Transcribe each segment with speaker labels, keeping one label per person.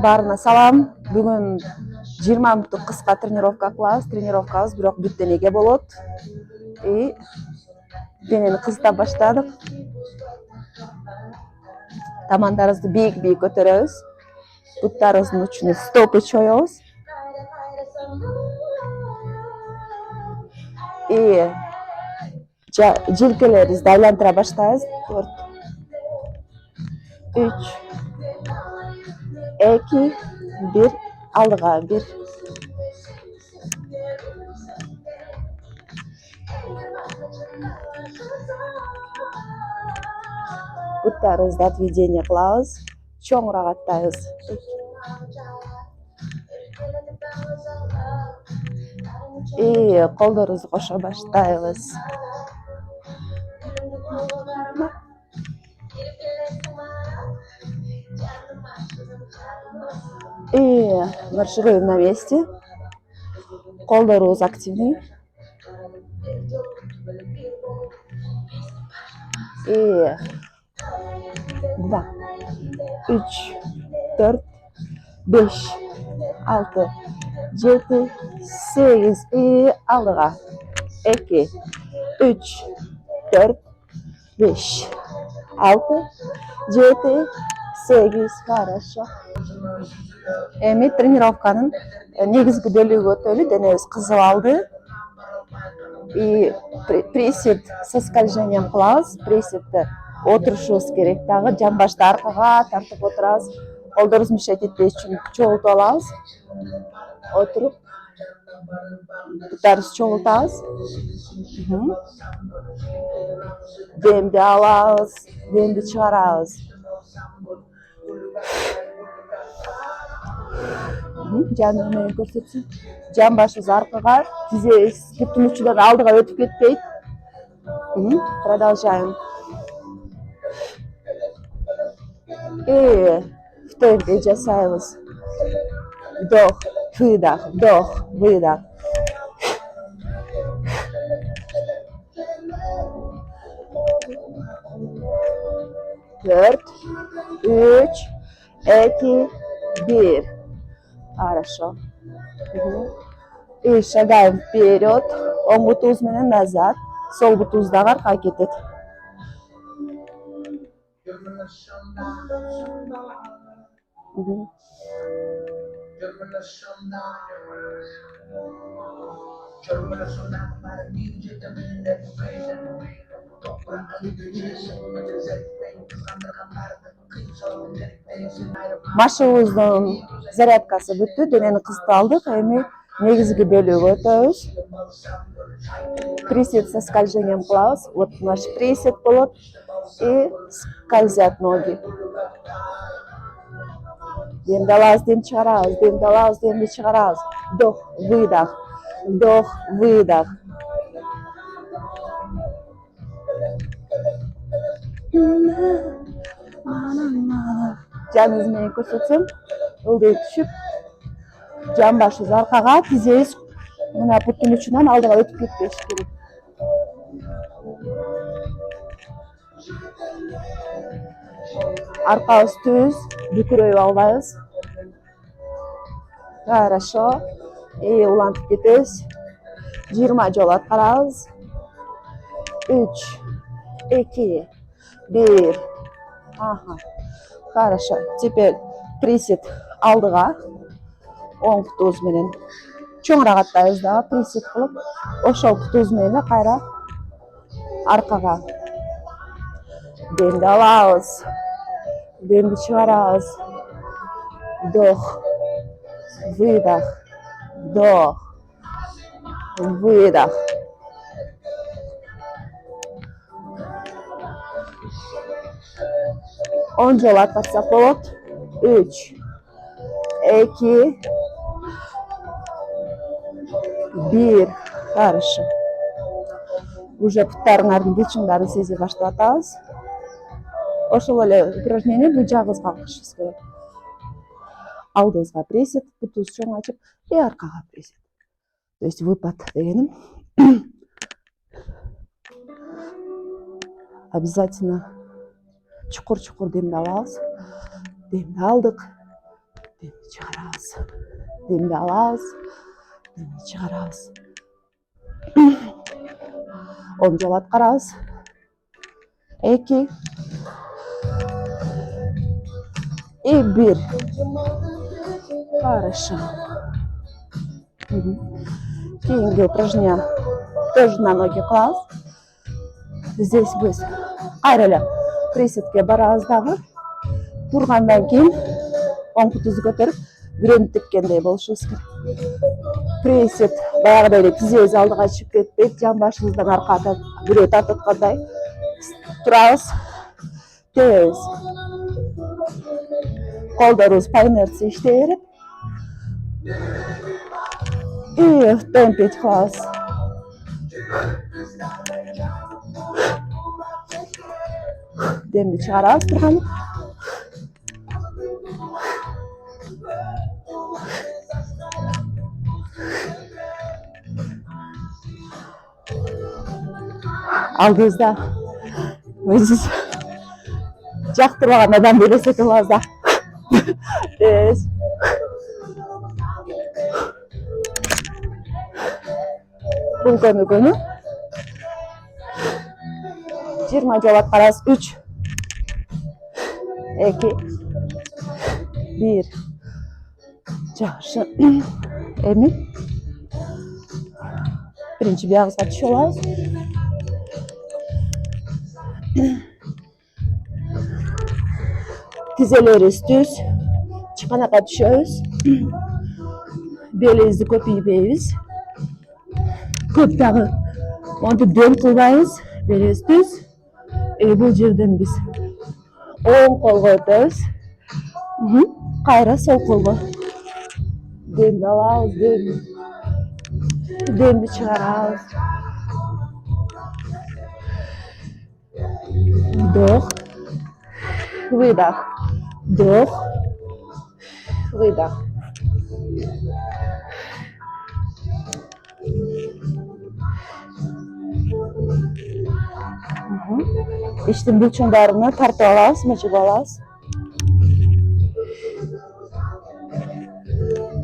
Speaker 1: Баарына салам. Бүгүн 20 мүнөттүк кыска тренировка кылабыз. Тренировкабыз бирок бүт денеге болот. И денени кызыта баштадык. Тамандарыбызды бийик көтөрөбүз. Буттарыбыздын учуна стопы чоебуз. И желкелерибизди айлантыра баштайбыз. 4, 3, 2, 1, алдыга 1. Буттарыбызды отведение кылабыз. Чоңураак аттайбыз. И колдорубузду кошо баштайбыз. И маршируем на месте. Колдорубуз активный. И 2, 3, 4, 5, 6, 7, 8 и алдыга. 2, 3, 4, 5, 6, 7, 8. Хорошо. Эми тренировканын негизги бөлүгү өтөлү. Денебиз кызып алды. И пресет со скольжением кылабыз. Пресетте отурушубуз керек дагы. Жамбашты аркага тартып отурабыз. Колдорубуз мешать этпеш үчүн чогултуп алабыз. Отуруп буттарыбызды чогултабыз. Демди алабыз, демди чыгарабыз. Жаныбыз менен көрсөтсүн. Жамбашыбыз аркага, тизебиз буттун учунан алдыга өтүп кетпейт. Продолжаем. И второй жасайбыз. Вдох, выдох, вдох, выдох. Төрт, үч, эки, бир. Хорошо. И шагаем вперед. Оң бутубуз менен назад. Сол бутубуз дагы аркага кетет. Машыгыбыздын зарядкасы бүттү. Денени кызытып алдык. Эми негизги бөлүгү өтөбүз. Присед со скольжением кылабыз. Вот наш присед болот. И скользят ноги. Демди алабыз, демди чыгарабыз, демди алабыз, демди чыгарабыз. Вдох, выдох. Вдох, выдох. Жаныбыз менен көрсөтсөм, ылдый түшүп, жамбашыбыз аркага, тизебиз мына буттун учунан алдыга өтүп кетпеш керек. Аркабыз түз, бүкүрөйүп албайбыз. Хорошо. И улантып кетебиз. 20 жолу аткарабыз. 3, 2, 1. Ага. Хорошо. Теперь присед алдыга. Оң бутубуз менен чоңураак аттайбыз дагы присед кылып. Ошол бутубуз менен кайра аркага. Демди алабыз. Демди чыгарабыз. Вдох. Выдох. Вдох. Выдох. Он жолу аткарсак болот. 3, 2, 1. Хорошо. Уже буттарыңардын булчуңдарын сезе баштап атабыз. Ошол эле упражнение бул жагыбызга кылышыбыз керек. Алдыбызга пресет, бутубузду чоң ачып, и аркага пресет. То есть выпад дегеним. Обязательно чукур демди алабыз. Демди алдык. Демді шығарабыз. Демді алабыз. Демді шығарабыз. Оң жол аткарабыз. 2 и 1. Хорошо. Кейінгі упражнение тоже на ноги класс. Здесь біз қайрылып приседке барабыз дағы. Тұрғандан кейін оң құтызды көтеріп, бүрені тіккендей болушыңыз керек. Пресет баяғыдай эле тізеңиз алдыға шығып кетпейт, жан башыңыздан аркага бирөө тартаткандай. Турабыз. Тез. Колдорубуз по инерции иштей берет. И в темпе класс. Демди чыгарабыз турган. Алдыңызда өзүңүз жактырбаган адам элестетип алабыз да. Тез. Бул көнүгүүнү 20 жолу аткарабыз. 3 2 1. Жакшы. Эми биринчи биягыбызга түшүп алабыз. Тизелерибиз түз. Чыканакка түшөбүз. Белибизди көп ийбейбиз. Көп дагы монтип дөм кылбайбыз. Белибиз түз. Бул жерден биз оң колго өтөбүз. Кайра сол колго. Демди алабыз, демди чыгарабыз. Вдох, выдох, вдох, выдох. Иштин булчуңдарына тартып алабыз, мыжып алабыз.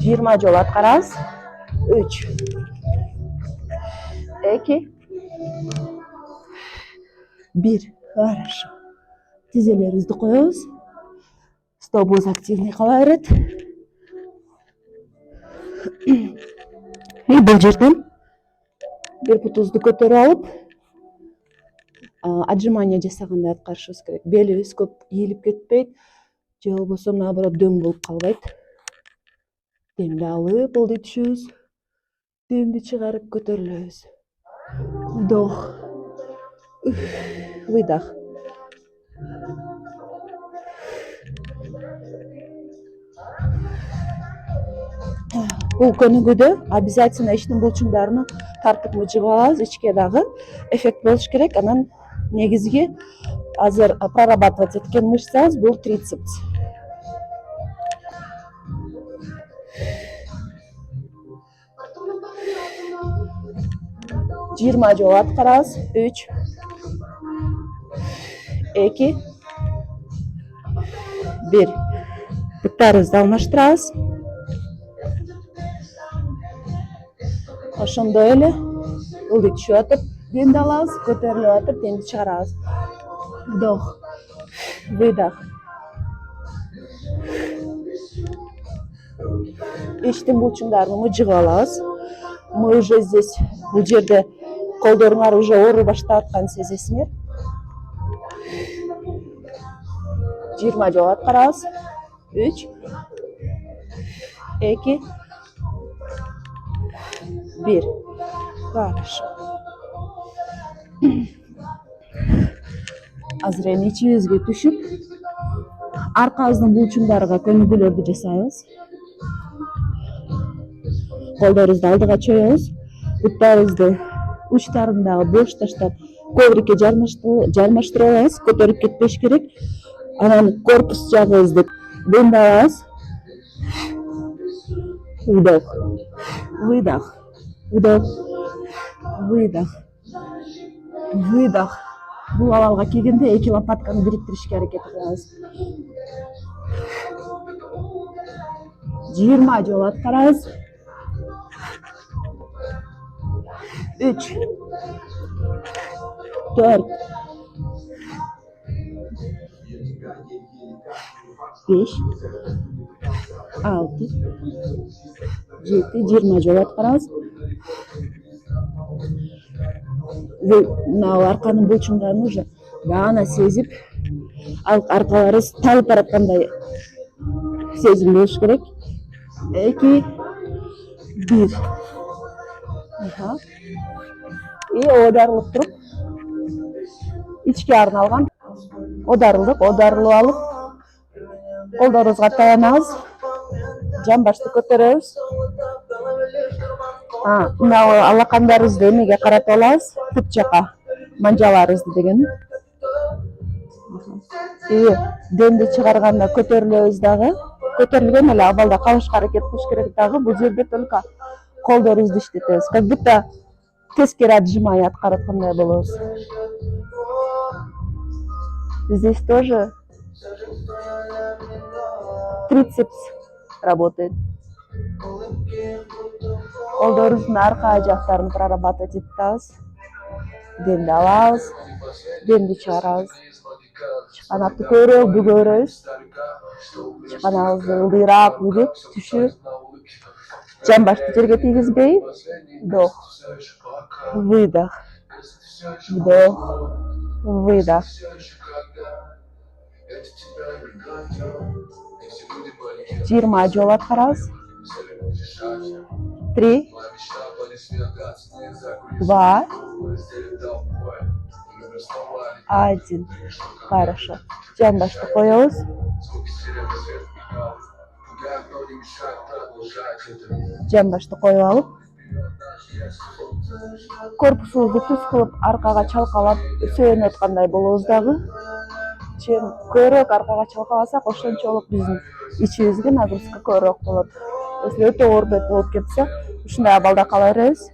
Speaker 1: 20 жолу аткарабыз. 3 2 1. Хорошо. Тизелерибизди коебуз. Стопубуз активный кала берет. Бул жерден бир бутубузду көтөрүп алып, отжимание жасагандай аткарышыбыз керек. Белибиз көп ийилип кетпейт, же болбосо наоборот дөң болуп калбайт. Демди алып, болдой түшөбүз. Демди чыгарып көтөрүлөбүз. Вдох. Выдох. Бул көнүгүүдө обязательно иштин булчуңдарына тартып мыжып алабыз, ичке дагы эффект болуш керек. Анан негизги азыр прорабатывать эткен мышцабыз бул трицепс. Жыйырма жолу аткарабыз. 3 2 1. Буттарыбызды алмаштырабыз. Ошондой эле ылдый түшүп атып, демди алабыз, көтөрүлүп атып, демди чыгарабыз. Вдох, выдох. Иштин булчуңдарын мыжып алабыз. Мы уже здесь, бул жерде колдоруңар уже ооруй баштап атканын сезесиңер. 20 жолу аткарабыз. 3 2 1. Хорошо. Азыр эми ичибизге түшүп, аркабыздын булчуңдарга көнүгүүлөрдү жасайбыз. Колдорубузду алдыга чоебуз. Буттарыбызды учтарындагы бош таштап коврикке жармаштырып алабыз, көтөрүп кетпеш керек. Анан корпус жагыбызды демди алабыз. Вдох, выдох, вдох, выдох, выдох. Бул абалга келгенде эки лопатканы бириктиришке аракет кылабыз. 20 жолу аткарабыз. 3 4 5 6 7 20 жолу аткарабыз. Мына арканын булчуңдарын уже баана сезип, аркаларыбыз талып бараткандай сезим болуш керек. 2 1 И оодарылып туруп, ичке арналган оодарылып алып, колдорубузга таянабыз, жамбашты көтөрөбүз. Мына алакандарыбызды эмеге каратып алабыз, пут жака, манжаларыбызды деген. Демди чыгарганда көтөрүлөбүз дагы. Көтөрүлгөн эле абалда калышка аракет кылыш керек дагы. Бул жерде только колдорубузду иштетебиз. Как будто тескери отжимание аткарып аткандай болобуз. Здесь тоже трицепс работает. Колдорубуздун арка жактарын прорабатывать этип атабыз. Демди алабыз, демди чыгарабыз. Чыканакты көбүрөөк бүгөбүз. Чыканагыбызды ылдыйраак бүгүп, түшүп, жамбашты жерге тийгизбей, вдох, выдох, вдох, выдох. 20 жолу аткарабыз. 3 2 1 Хорошо. Жамбашты коебуз. Жамбашты коюп алып, корпусубузду түз кылып, аркага чалкалап, сөөнүп аткандай болобуз дагы. Чем көбүрөөк аркага чалкаласак, ошончолук биздин ичибизге нагрузка көбүрөөк болот. Если өтө оор болуп кетсе, ушундай абалда кала беребиз.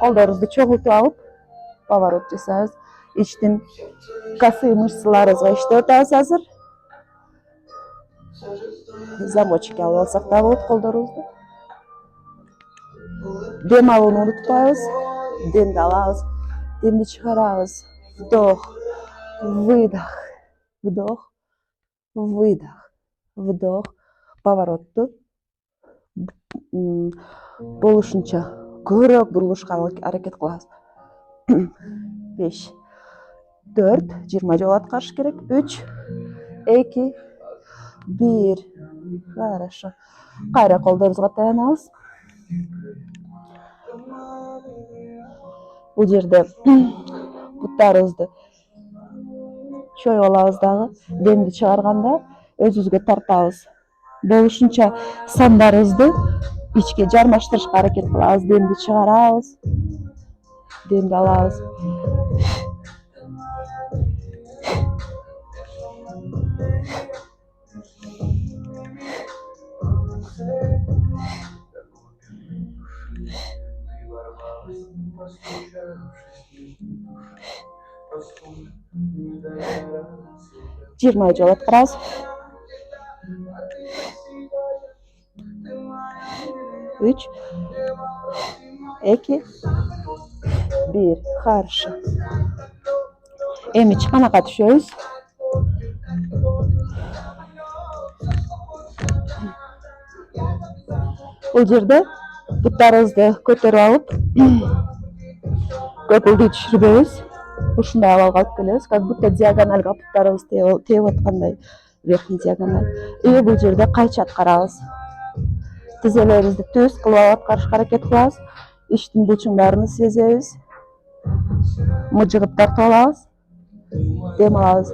Speaker 1: Колдорубузду чогултуп алып, поворот жасайбыз. Ичтин косые мышцаларыбызга иштеп атабыз азыр. Замочкке алып алсак да болот колдорубузду. Дем алууну унутпайбыз. Демди алабыз, демди чыгарабыз. Вдох, выдох, вдох, выдох, вдох. Поворотту болушунча көбүрөөк бурулушка аракет кылабыз. 5 4 20 жолу аткарыш керек. 3 2 1 Хорошо. Кайра колдорубузга таянабыз. Бул жерде буттарыбызды чоюп алабыз дагы. Демди чыгарганда өзүбүзгө тартабыз. Болушунча сандарыбызды ичке жармаштырышка аракет кылабыз. Демди чыгарабыз. Демди алабыз. Жыйырма жолу аткарабыз. 3 2 1 Хорошо. Эми чыканакка түшөбүз. Бул жерде буттарыбызды көтөрүп алып, көпүлдү түшүрбөйбүз. Ушундай абалга алып келебиз, как будто диагоналга буттарыбыз тээп аткандай, верхний диагональ. И бул жерде кайчы аткарабыз. Тизелерибизди түз кылып алып аткарышка аракет кылабыз. Иштин булчуңдарын сезебиз. Мыжыгып тартып алабыз. Дем алабыз.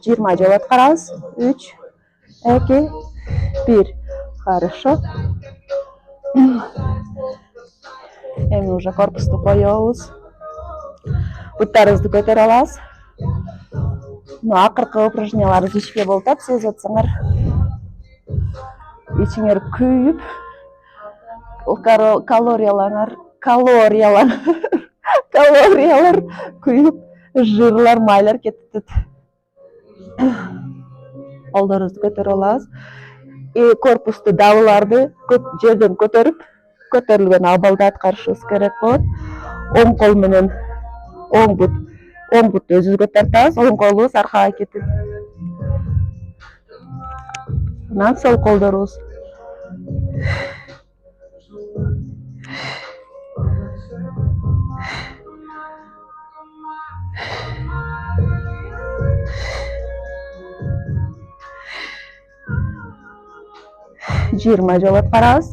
Speaker 1: Жыйырма жолу аткарабыз. 3 2 1 Хорошо. Эми уже корпусту коебуз. Буттарыбызды көтөрүп алабыз. Акыркы упражненияларыбыз ичке болуп атат, сезип атсаңар. Ичиңер күйүп, Калориялар калориялар күйүп, жырлар, майлар кетип атат. Колдорубузду көтөрүп алабыз. Корпусту, дабыларды көп жерден көтөрүлгөн абалда аткарышыбыз керек болот. Оң кол менен оң бутты өзүбүзгө тартабыз, оң колубуз аркага кетет. Анан сол колдорубуз жыйырма жолу аткарабыз.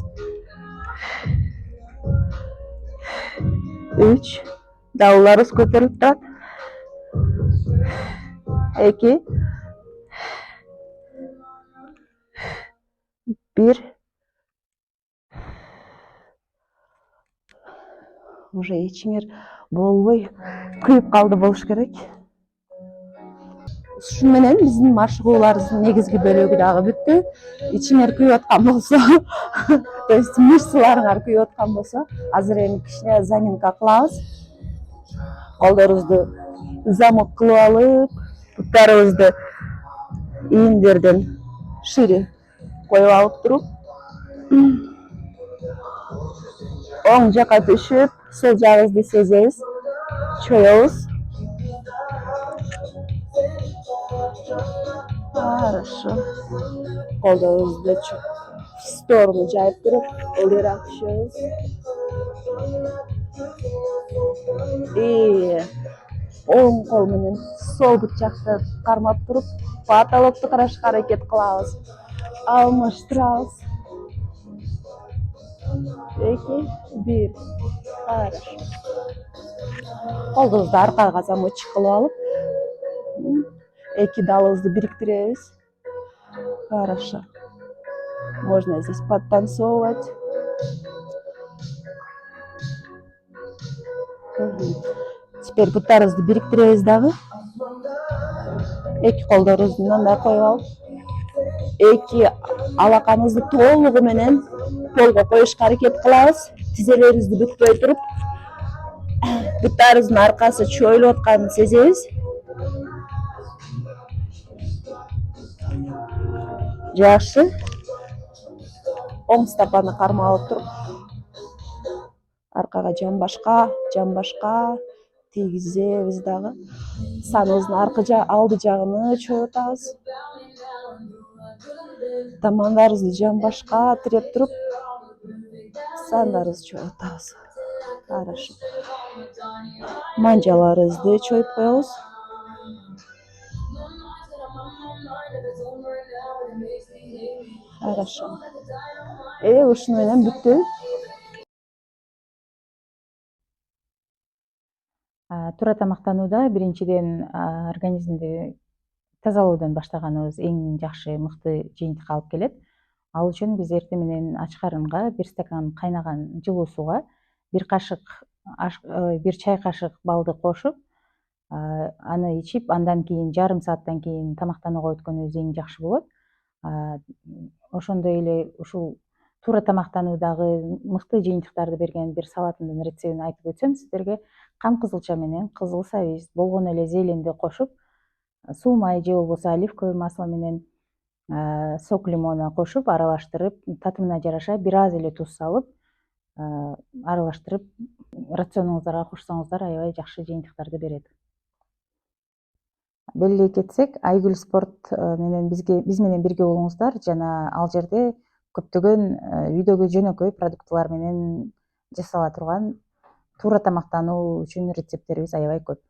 Speaker 1: 3, дабылдарыбыз көтөрүлүп турат. 2, 1. Уже ичиңер болбой күйүп калды болуш керек. Ушун менен биздин машыгууларыбыздын негизги бөлүгү дагы бүттү. Ичиңер күйүп аткан болсо, то есть мышцаларыңар күйүп аткан болсо, азыр эми кичине заминка кылабыз. Колдорубузду замок кылып алып, буттарыбызды ийиндерден шире коюп алып туруп, оң жака түшүп, сол жагыбызды сезебиз, чоебуз. Хорошо. Колдорубузду в сторону жайып туруп, ылдыйраак түшөбүз. Оң кол менен сол бут жакты кармап туруп, потолокту карашка аракет кылабыз. Алмаштырабыз. 2, 1. Хорошо. Колубузду аркага замочек кылып алып, 2 далыбызды бириктиребиз. Хорошо. Можно здесь подтанцовывать. Теперь буттарыбызды бириктиребиз дагы. 2 колдорубузду мындай коюп алып, 2 алаканыбызды толугу менен полго коюшка аракет кылабыз. Тизелерибизди бүкпөй туруп, буттарыбыздын аркасы чоюлуп атканын сезебиз. Жакшы. Оң стопаны кармап алып туруп, аркага жамбашка тийгизебиз дагы. Саныбыздын алды жагын чоюп атабыз. Тамандарыбызды жамбашка тиреп туруп, сандарыбызды чоюп атабыз. Хорошо. Манжаларыбызды чоюп коебуз. Хорошо. Ушуну менен бүттү.
Speaker 2: Туура тамактанууда биринчиден организмди тазалоодон баштаганыбыз эң жакшы, мыкты жыйынтыкка алып келет. Ал үчүн биз эртең менен ач карынга 1 стакан кайнаган жылуу сууга 1 чай кашык балды кошуп, аны ичип, андан кийин жарым сааттан кийин тамактанууга өткөнүбүз эң жакшы болот. Ошондой эле ушул туура тамактануудагы мыкты жыйынтыктарды берген бир салатымдын рецептин айтып өтсөм сиздерге. Кам кызылча менен кызыл сабиз, болгону эле зеленди кошуп, суумай же болбосо оливковый масло менен сок лимона кошуп, аралаштырып, татымына жараша бир аз эле туз салып, аралаштырып, рационуңуздарга кошсоңуздар аябай жакшы жыйынтыктарды берет. Белгилей кетсек, Айгүл спорт менен биз менен бирге болуңуздар жана ал жерде көптөгөн үйдөгү жөнөкөй продуктылар менен жасала турган туура тамактануу үчүн рецепттерибиз аябай көп.